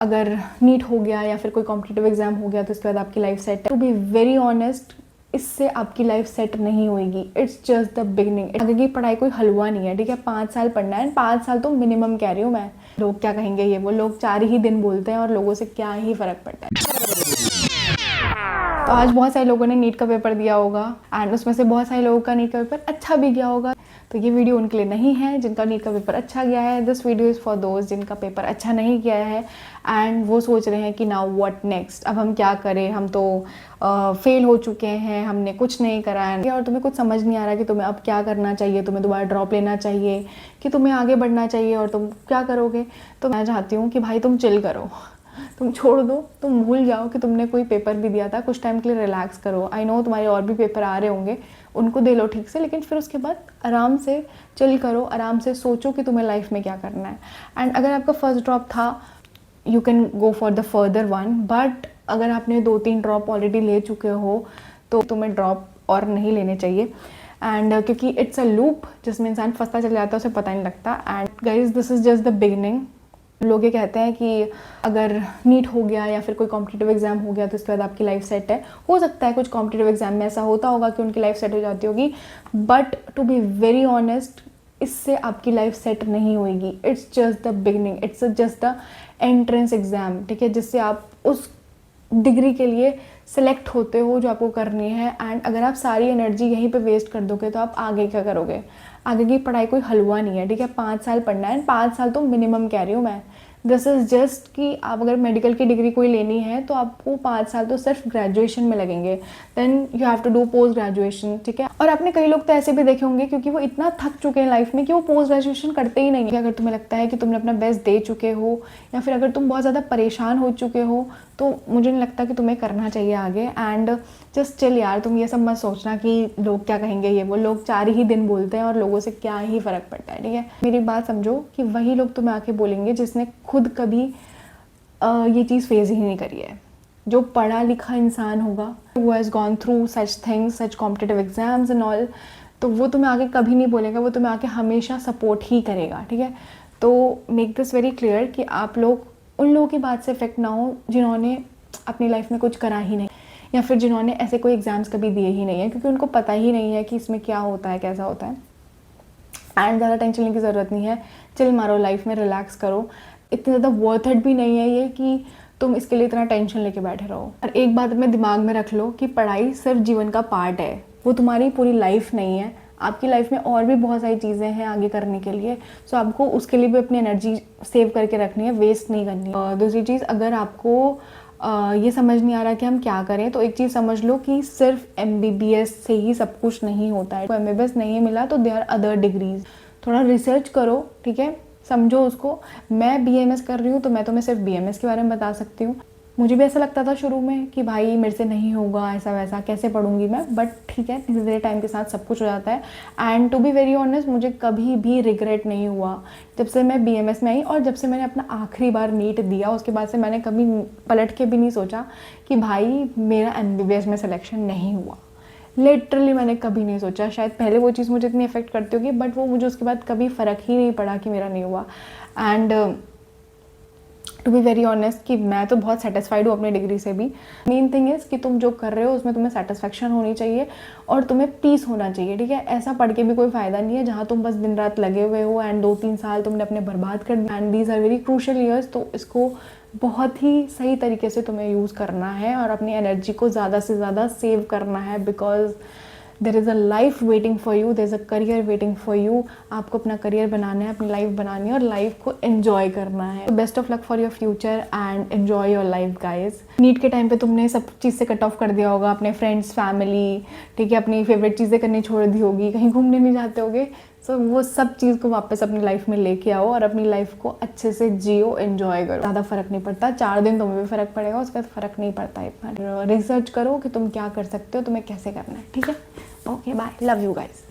अगर नीट हो गया या फिर कोई कॉम्पिटिटिव एग्जाम हो गया तो उसके बाद आपकी लाइफ सेट है। टू बी वेरी ऑनेस्ट, इससे आपकी लाइफ सेट नहीं होएगी। It's just the beginning. आगे की पढ़ाई कोई हलवा नहीं है, ठीक है। 5 साल पढ़ना है, 5 साल तो मिनिमम कह रही हूँ मैं। लोग क्या कहेंगे, ये वो लोग 4 ही दिन बोलते हैं और लोगों से क्या ही फर्क पड़ता है। तो आज बहुत सारे लोगों ने नीट का पेपर दिया होगा एंड उसमें से बहुत सारे लोगों का नीट का पेपर अच्छा भी गया होगा। तो ये वीडियो उनके लिए नहीं है जिनका नीट का पेपर अच्छा गया है। This video is for those जिनका पेपर अच्छा नहीं गया है एंड वो सोच रहे हैं कि नाउ व्हाट नेक्स्ट, अब हम क्या करें, हम तो फेल हो चुके हैं, हमने कुछ नहीं करा है और तुम्हें कुछ समझ नहीं आ रहा कि तुम्हें अब क्या करना चाहिए, तुम्हें दोबारा ड्रॉप लेना चाहिए कि तुम्हें आगे बढ़ना चाहिए और तुम क्या करोगे। तो मैं चाहती हूँ कि भाई तुम चिल करो, तुम छोड़ दो, तुम भूल जाओ कि तुमने कोई पेपर भी दिया था। कुछ टाइम के लिए रिलैक्स करो। आई नो तुम्हारे और भी पेपर आ रहे होंगे, उनको दे लो ठीक से, लेकिन फिर उसके बाद आराम से चिल करो, आराम से सोचो कि तुम्हें लाइफ में क्या करना है। एंड अगर आपका फर्स्ट ड्रॉप था, you can go for the further one, but अगर आपने 2-3 ड्रॉप ऑलरेडी ले चुके हो तो तुम्हें ड्रॉप और नहीं लेने चाहिए। एंड क्योंकि इट्स अ लूप जिसमें इंसान फंसता चल जाता है, उसे पता नहीं लगता। And guys, this is just the beginning. लोग ये कहते हैं कि अगर नीट हो गया या फिर कोई कॉम्पिटिटिव एग्जाम हो गया तो उसके बाद आपकी लाइफ सेट है। हो सकता है कुछ कॉम्पिटिटिव एग्जाम में ऐसा होता होगा कि उनकी लाइफ सेट हो जाती होगी, but to be very honest, इससे आपकी लाइफ सेट नहीं होएगी। It's just the beginning, it's just the entrance exam, ठीक है, जिससे आप उस डिग्री के लिए सिलेक्ट होते हो जो आपको करनी है। एंड अगर आप सारी एनर्जी यहीं पे वेस्ट कर दोगे तो आप आगे क्या करोगे। आगे की पढ़ाई कोई हलवा नहीं है, ठीक है। 5 साल पढ़ना है, 5 साल तो मिनिमम कह रही हूँ मैं। दिस इज़ जस्ट कि आप अगर मेडिकल की डिग्री कोई लेनी है तो आपको 5 साल तो सिर्फ ग्रेजुएशन में लगेंगे, then you have to do post graduation, ठीक है। और आपने कई लोग तो ऐसे भी देखे होंगे क्योंकि वो इतना थक चुके हैं लाइफ में कि वो पोस्ट ग्रेजुएशन करते ही नहीं है। अगर तुम्हें लगता है कि तुमने अपना बेस्ट दे चुके हो या फिर अगर तुम बहुत ज़्यादा परेशान हो चुके हो तो मुझे नहीं लगता कि तुम्हें करना चाहिए आगे। एंड जस्ट चिल यार, तुम ये सब मत सोचना कि लोग क्या कहेंगे, ये वो लोग 4 ही दिन बोलते हैं और लोगों से क्या ही फ़र्क पड़ता है, ठीक है। मेरी बात समझो कि वही लोग तुम्हें आके बोलेंगे जिसने खुद कभी ये चीज़ फेस ही नहीं करी है। जो पढ़ा लिखा इंसान होगा, who has gone through such things, such competitive exams and all, तो वो तुम्हें आगे कभी नहीं बोलेगा, वो तुम्हें आके हमेशा सपोर्ट ही करेगा, ठीक है। तो मेक दिस वेरी क्लियर कि आप लोग उन लोगों की बात से इफेक्ट ना हो जिन्होंने अपनी लाइफ में कुछ करा ही नहीं या फिर जिन्होंने ऐसे कोई एग्ज़ाम्स कभी दिए ही नहीं है, क्योंकि उनको पता ही नहीं है कि इसमें क्या होता है, कैसा होता है। एंड ज़्यादा टेंशन लेने की ज़रूरत नहीं है, चिल मारो, लाइफ में रिलैक्स करो। इतनी ज़्यादा वर्थ इट भी नहीं है ये कि तुम इसके लिए इतना टेंशन लेके बैठे रहो। और एक बात अपने दिमाग में रख लो कि पढ़ाई सिर्फ जीवन का पार्ट है, वो तुम्हारी पूरी लाइफ नहीं है। आपकी लाइफ में और भी बहुत सारी चीज़ें हैं आगे करने के लिए, सो आपको उसके लिए भी अपनी एनर्जी सेव करके रखनी है, वेस्ट नहीं करनी है। दूसरी चीज़, अगर आपको ये समझ नहीं आ रहा कि हम क्या करें तो एक चीज़ समझ लो कि सिर्फ MBBS से ही सब कुछ नहीं होता है। MBBS नहीं मिला तो देयर आर अदर डिग्रीज। थोड़ा रिसर्च करो, ठीक है, समझो उसको। मैं BMS कर रही हूँ तो मैं तुम्हें सिर्फ BMS के बारे में बता सकती हूँ। मुझे भी ऐसा लगता था शुरू में कि भाई मेरे से नहीं होगा, ऐसा वैसा कैसे पढ़ूंगी मैं, बट ठीक है, धीरे धीरे टाइम के साथ सब कुछ हो जाता है। And to be very honest, मुझे कभी भी रिग्रेट नहीं हुआ जब से मैं BMS में आई और जब से मैंने अपना आखिरी बार नीट दिया। उसके बाद से मैंने कभी पलट के भी नहीं सोचा कि भाई मेरा MBBS में सिलेक्शन नहीं हुआ। लिटरली मैंने कभी नहीं सोचा। शायद पहले वो चीज़ मुझे इतनी इफेक्ट करती होगी, बट वो मुझे उसके बाद कभी फ़र्क ही नहीं पड़ा कि मेरा नहीं हुआ। And to be very honest कि मैं तो बहुत सेटिस्फाइड हूँ अपनी डिग्री से भी। मेन थिंग इज़ कि तुम जो कर रहे हो उसमें तुम्हें सेटिस्फेक्शन होनी चाहिए और तुम्हें पीस होना चाहिए, ठीक है। ऐसा पढ़ के भी कोई फ़ायदा नहीं है जहाँ तुम बस दिन रात लगे हुए हो एंड 2-3 साल तुमने अपने बर्बाद कर दिए। And these are very crucial years, तो इसको बहुत ही सही तरीके से तुम्हें यूज़ करना है और अपनी एनर्जी को ज़्यादा से ज़्यादा सेव करना है, because there is a life waiting for you, there is a career waiting for you. आपको अपना करियर बनाना है, अपनी लाइफ बनानी है और लाइफ को एंजॉय करना है। Best of luck for your future and enjoy your life guys. NEET के टाइम पे तुमने सब चीज़ से कट ऑफ कर दिया होगा, अपने फ्रेंड्स, फैमिली, ठीक है, अपनी फेवरेट चीज़ें करनी छोड़ दी होगी, कहीं घूमने नहीं जाते होगे। सो वो सब चीज़ को वापस अपनी लाइफ में लेके आओ और अपनी लाइफ को अच्छे से जियो, एंजॉय करो। ज़्यादा फर्क नहीं पड़ता, 4 दिन तुम्हें भी फर्क पड़ेगा, उसके बाद फर्क नहीं पड़ता इतना। रिसर्च करो कि तुम क्या कर सकते हो, तुम्हें कैसे करना है, ठीक है। Okay bye, love you guys.